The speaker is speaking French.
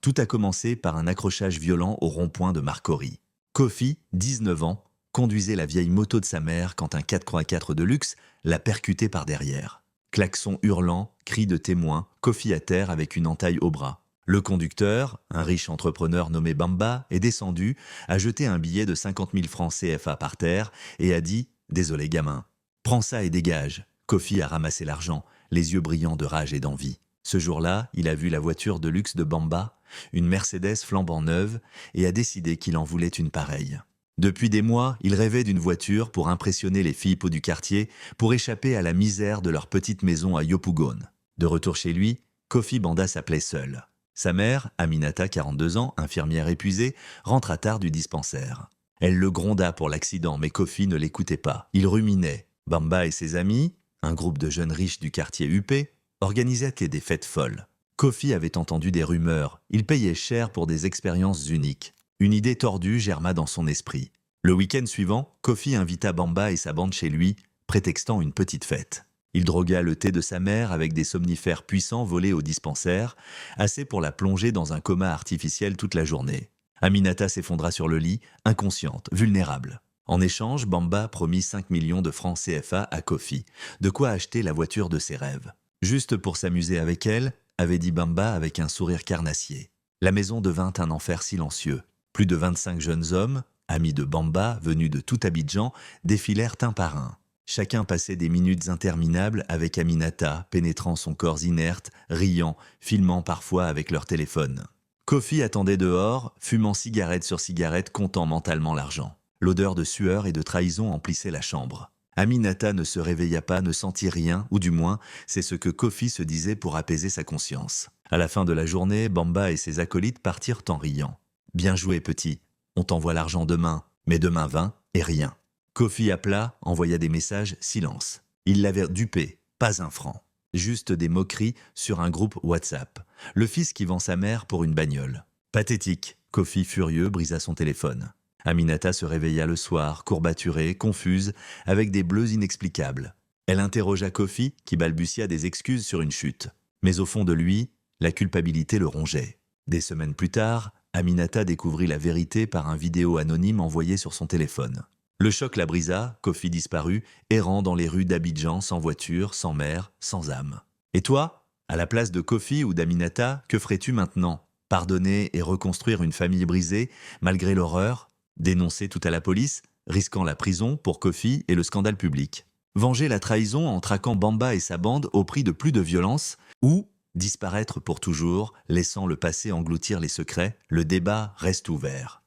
Tout a commencé par un accrochage violent au rond-point de Marcory. Kofi, 19 ans, conduisait la vieille moto de sa mère quand un 4x4 de luxe l'a percuté par derrière. Klaxon hurlant, cris de témoins, Kofi à terre avec une entaille au bras. Le conducteur, un riche entrepreneur nommé Bamba, est descendu, a jeté un billet de 50 000 francs CFA par terre et a dit « Désolé gamin, prends ça et dégage ». Kofi a ramassé l'argent, les yeux brillants de rage et d'envie. Ce jour-là, il a vu la voiture de luxe de Bamba, une Mercedes flambant neuve, et a décidé qu'il en voulait une pareille. Depuis des mois, il rêvait d'une voiture pour impressionner les filles du quartier, pour échapper à la misère de leur petite maison à Yopougon. De retour chez lui, Kofi Banda s'appelait seul. Sa mère, Aminata, 42 ans, infirmière épuisée, rentra tard du dispensaire. Elle le gronda pour l'accident, mais Kofi ne l'écoutait pas. Il ruminait. Bamba et ses amis, un groupe de jeunes riches du quartier huppé, organisaient des fêtes folles. Kofi avait entendu des rumeurs. Il payait cher pour des expériences uniques. Une idée tordue germa dans son esprit. Le week-end suivant, Kofi invita Bamba et sa bande chez lui, prétextant une petite fête. Il drogua le thé de sa mère avec des somnifères puissants volés au dispensaire, assez pour la plonger dans un coma artificiel toute la journée. Aminata s'effondra sur le lit, inconsciente, vulnérable. En échange, Bamba promit 5 millions de francs CFA à Kofi, de quoi acheter la voiture de ses rêves. Juste pour s'amuser avec elle, avait dit Bamba avec un sourire carnassier. La maison devint un enfer silencieux. Plus de 25 jeunes hommes, amis de Bamba, venus de tout Abidjan, défilèrent un par un. Chacun passait des minutes interminables avec Aminata, pénétrant son corps inerte, riant, filmant parfois avec leur téléphone. Kofi attendait dehors, fumant cigarette sur cigarette, comptant mentalement l'argent. L'odeur de sueur et de trahison emplissait la chambre. Aminata ne se réveilla pas, ne sentit rien, ou du moins, c'est ce que Kofi se disait pour apaiser sa conscience. À la fin de la journée, Bamba et ses acolytes partirent en riant. « Bien joué, petit. On t'envoie l'argent demain. » Mais demain vint, et rien. Kofi appela, envoya des messages, silence. Il l'avait dupé, pas un franc. Juste des moqueries sur un groupe WhatsApp. Le fils qui vend sa mère pour une bagnole. Pathétique. Kofi, furieux, brisa son téléphone. Aminata se réveilla le soir, courbaturée, confuse, avec des bleus inexplicables. Elle interrogea Kofi, qui balbutia des excuses sur une chute. Mais au fond de lui, la culpabilité le rongeait. Des semaines plus tard, Aminata découvrit la vérité par un vidéo anonyme envoyé sur son téléphone. Le choc la brisa, Kofi disparut, errant dans les rues d'Abidjan sans voiture, sans mère, sans âme. Et toi, à la place de Kofi ou d'Aminata, que ferais-tu maintenant? Pardonner et reconstruire une famille brisée, malgré l'horreur? Dénoncer tout à la police, risquant la prison pour Kofi et le scandale public? Venger la trahison en traquant Bamba et sa bande au prix de plus de violence? Ou disparaître pour toujours, laissant le passé engloutir les secrets? Le débat reste ouvert.